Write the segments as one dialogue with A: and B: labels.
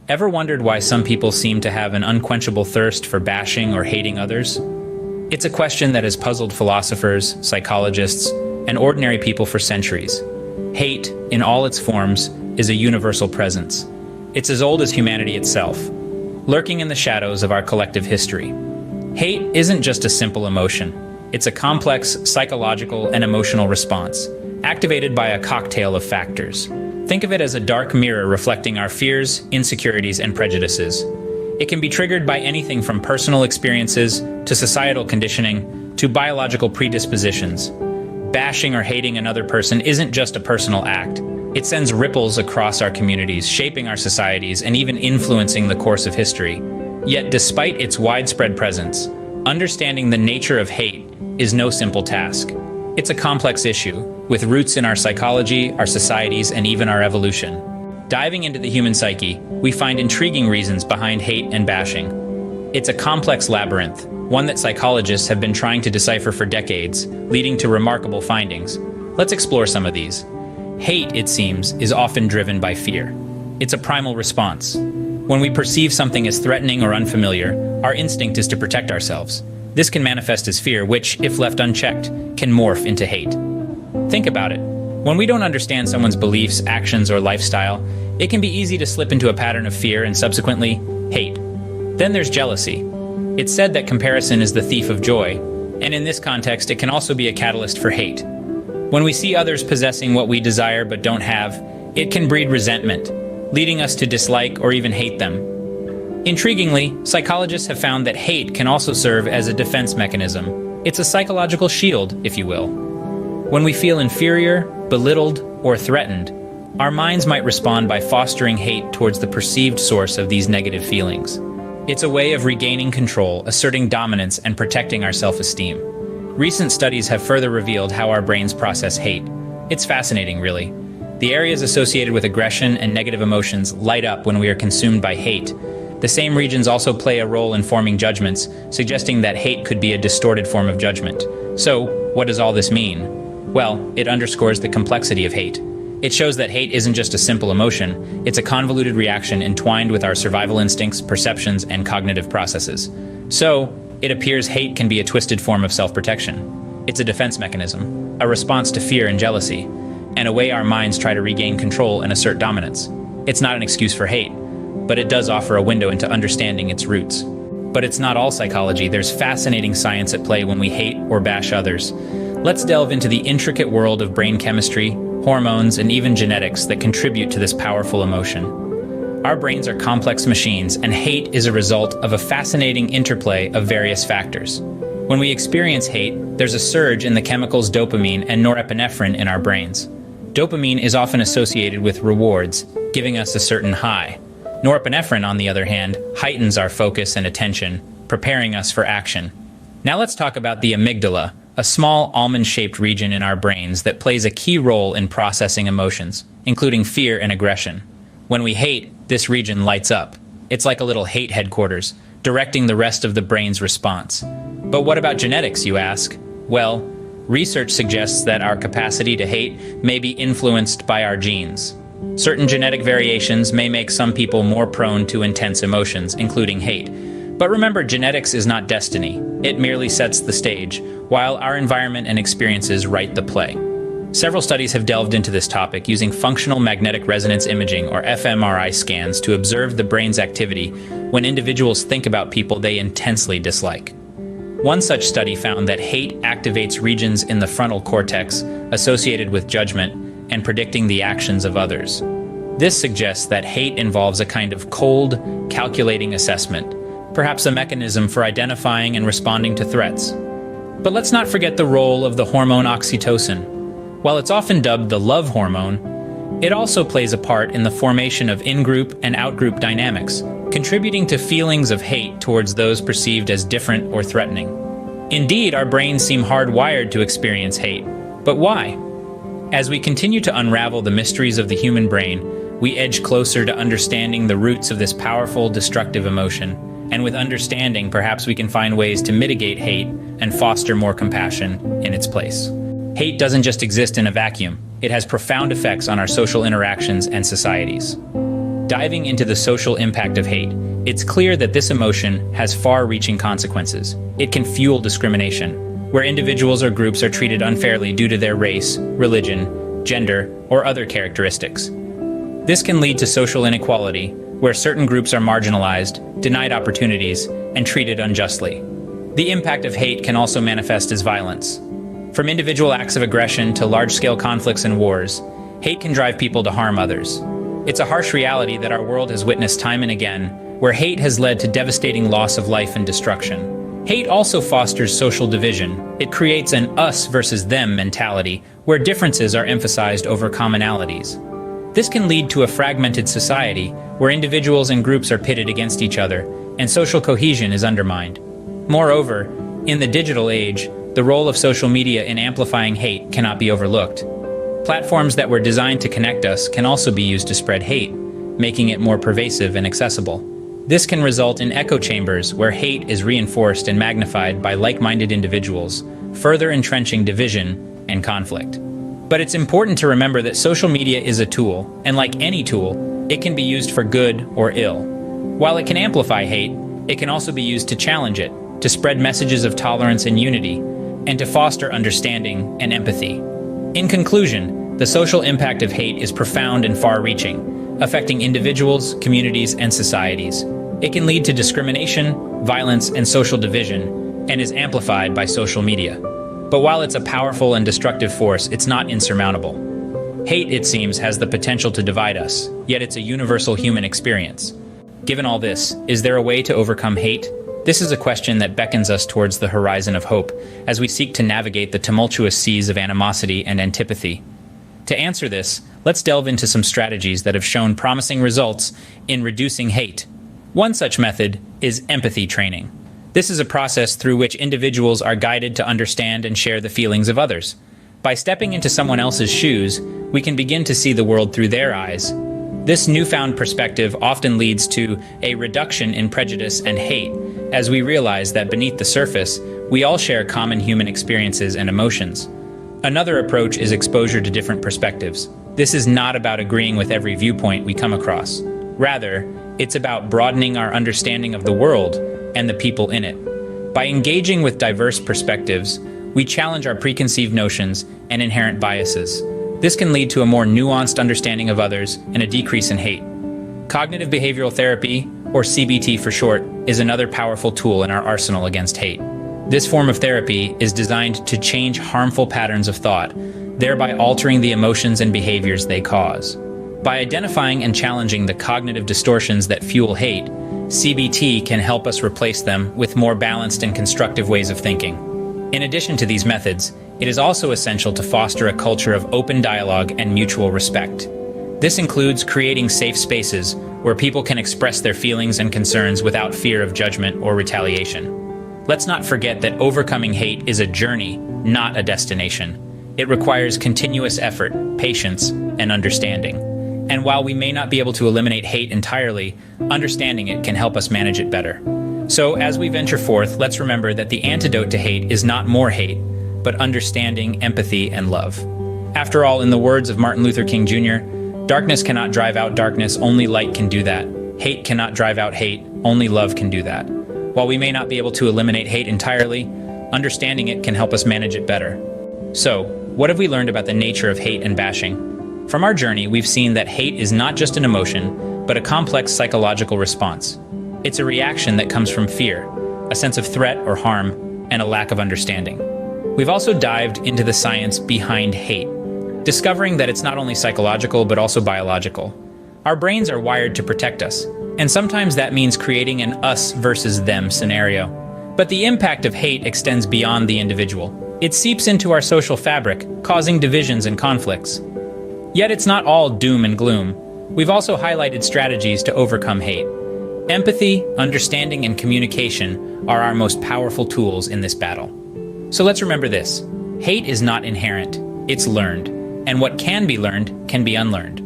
A: Ever wondered why some people seem to have an unquenchable thirst for bashing or hating others? It's a question that has puzzled philosophers, psychologists, and ordinary people for centuries. Hate, in all its forms, is a universal presence. It's as old as humanity itself, lurking in the shadows of our collective history. Hate isn't just a simple emotion. It's a complex psychological and emotional response, activated by a cocktail of factors. Think of it as a dark mirror reflecting our fears, insecurities, and prejudices. It can be triggered by anything from personal experiences to societal conditioning to biological predispositions. Bashing or hating another person isn't just a personal act. It sends ripples across our communities, shaping our societies and even influencing the course of history. Yet despite its widespread presence, understanding the nature of hate is no simple task. It's a complex issue, with roots in our psychology, our societies, and even our evolution. Diving into the human psyche, we find intriguing reasons behind hate and bashing. It's a complex labyrinth, one that psychologists have been trying to decipher for decades, leading to remarkable findings. Let's explore some of these. Hate, it seems, is often driven by fear. It's a primal response. When we perceive something as threatening or unfamiliar, our instinct is to protect ourselves. This can manifest as fear, which, if left unchecked, can morph into hate. Think about it. When we don't understand someone's beliefs, actions, or lifestyle, it can be easy to slip into a pattern of fear and subsequently, hate. Then there's jealousy. It's said that comparison is the thief of joy, and in this context, it can also be a catalyst for hate. When we see others possessing what we desire but don't have, it can breed resentment, leading us to dislike or even hate them. Intriguingly, psychologists have found that hate can also serve as a defense mechanism. It's a psychological shield, if you will. When we feel inferior, belittled, or threatened, our minds might respond by fostering hate towards the perceived source of these negative feelings. It's a way of regaining control, asserting dominance, and protecting our self-esteem. Recent studies have further revealed how our brains process hate. It's fascinating, really. The areas associated with aggression and negative emotions light up when we are consumed by hate. The same regions also play a role in forming judgments, suggesting that hate could be a distorted form of judgment. So, what does all this mean? Well, it underscores the complexity of hate. It shows that hate isn't just a simple emotion, it's a convoluted reaction entwined with our survival instincts, perceptions, and cognitive processes. So, it appears hate can be a twisted form of self-protection. It's a defense mechanism, a response to fear and jealousy, and a way our minds try to regain control and assert dominance. It's not an excuse for hate, but it does offer a window into understanding its roots. But it's not all psychology. There's fascinating science at play when we hate or bash others. Let's delve into the intricate world of brain chemistry, hormones, and even genetics that contribute to this powerful emotion. Our brains are complex machines, and hate is a result of a fascinating interplay of various factors. When we experience hate, there's a surge in the chemicals dopamine and norepinephrine in our brains. Dopamine is often associated with rewards, giving us a certain high. Norepinephrine, on the other hand, heightens our focus and attention, preparing us for action. Now let's talk about the amygdala, a small almond-shaped region in our brains that plays a key role in processing emotions, including fear and aggression. When we hate, this region lights up. It's like a little hate headquarters, directing the rest of the brain's response. But what about genetics, you ask? Well, research suggests that our capacity to hate may be influenced by our genes. Certain genetic variations may make some people more prone to intense emotions, including hate. But remember, genetics is not destiny. It merely sets the stage, while our environment and experiences write the play. Several studies have delved into this topic using functional magnetic resonance imaging, or fMRI scans, to observe the brain's activity when individuals think about people they intensely dislike. One such study found that hate activates regions in the frontal cortex associated with judgment and predicting the actions of others. This suggests that hate involves a kind of cold, calculating assessment, perhaps a mechanism for identifying and responding to threats. But let's not forget the role of the hormone oxytocin. While it's often dubbed the love hormone, it also plays a part in the formation of in-group and out-group dynamics, contributing to feelings of hate towards those perceived as different or threatening. Indeed, our brains seem hardwired to experience hate. But why? As we continue to unravel the mysteries of the human brain, we edge closer to understanding the roots of this powerful, destructive emotion. And with understanding, perhaps we can find ways to mitigate hate and foster more compassion in its place. Hate doesn't just exist in a vacuum. It has profound effects on our social interactions and societies. Diving into the social impact of hate, it's clear that this emotion has far-reaching consequences. It can fuel discrimination, where individuals or groups are treated unfairly due to their race, religion, gender, or other characteristics. This can lead to social inequality, where certain groups are marginalized, denied opportunities, and treated unjustly. The impact of hate can also manifest as violence. From individual acts of aggression to large-scale conflicts and wars, hate can drive people to harm others. It's a harsh reality that our world has witnessed time and again, where hate has led to devastating loss of life and destruction. Hate also fosters social division. It creates an us versus them mentality, where differences are emphasized over commonalities. This can lead to a fragmented society, where individuals and groups are pitted against each other, and social cohesion is undermined. Moreover, in the digital age, the role of social media in amplifying hate cannot be overlooked. Platforms that were designed to connect us can also be used to spread hate, making it more pervasive and accessible. This can result in echo chambers where hate is reinforced and magnified by like-minded individuals, further entrenching division and conflict. But it's important to remember that social media is a tool, and like any tool, it can be used for good or ill. While it can amplify hate, it can also be used to challenge it, to spread messages of tolerance and unity, and to foster understanding and empathy. In conclusion, the social impact of hate is profound and far-reaching, affecting individuals, communities, and societies. It can lead to discrimination, violence, and social division, and is amplified by social media. But while it's a powerful and destructive force, it's not insurmountable. Hate, it seems, has the potential to divide us, yet it's a universal human experience. Given all this, is there a way to overcome hate? This is a question that beckons us towards the horizon of hope, as we seek to navigate the tumultuous seas of animosity and antipathy. To answer this, let's delve into some strategies that have shown promising results in reducing hate. One such method is empathy training. This is a process through which individuals are guided to understand and share the feelings of others. By stepping into someone else's shoes, we can begin to see the world through their eyes. This newfound perspective often leads to a reduction in prejudice and hate, as we realize that beneath the surface, we all share common human experiences and emotions. Another approach is exposure to different perspectives. This is not about agreeing with every viewpoint we come across. Rather, it's about broadening our understanding of the world and the people in it. By engaging with diverse perspectives, we challenge our preconceived notions and inherent biases. This can lead to a more nuanced understanding of others and a decrease in hate. Cognitive behavioral therapy, or CBT for short, is another powerful tool in our arsenal against hate. This form of therapy is designed to change harmful patterns of thought, thereby altering the emotions and behaviors they cause. By identifying and challenging the cognitive distortions that fuel hate, CBT can help us replace them with more balanced and constructive ways of thinking. In addition to these methods, it is also essential to foster a culture of open dialogue and mutual respect. This includes creating safe spaces where people can express their feelings and concerns without fear of judgment or retaliation. Let's not forget that overcoming hate is a journey, not a destination. It requires continuous effort, patience, and understanding. And while we may not be able to eliminate hate entirely, understanding it can help us manage it better. So as we venture forth, let's remember that the antidote to hate is not more hate, but understanding, empathy, and love. After all, in the words of Martin Luther King Jr., darkness cannot drive out darkness, only light can do that. Hate cannot drive out hate, only love can do that. While we may not be able to eliminate hate entirely, understanding it can help us manage it better. So, what have we learned about the nature of hate and bashing? From our journey, we've seen that hate is not just an emotion, but a complex psychological response. It's a reaction that comes from fear, a sense of threat or harm, and a lack of understanding. We've also dived into the science behind hate, discovering that it's not only psychological but also biological. Our brains are wired to protect us, and sometimes that means creating an us versus them scenario. But the impact of hate extends beyond the individual. It seeps into our social fabric, causing divisions and conflicts. Yet it's not all doom and gloom. We've also highlighted strategies to overcome hate. Empathy, understanding, and communication are our most powerful tools in this battle. So let's remember this. Hate is not inherent, it's learned. And what can be learned can be unlearned.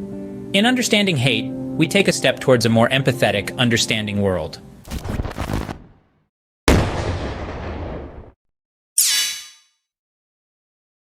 A: In understanding hate, we take a step towards a more empathetic, understanding world.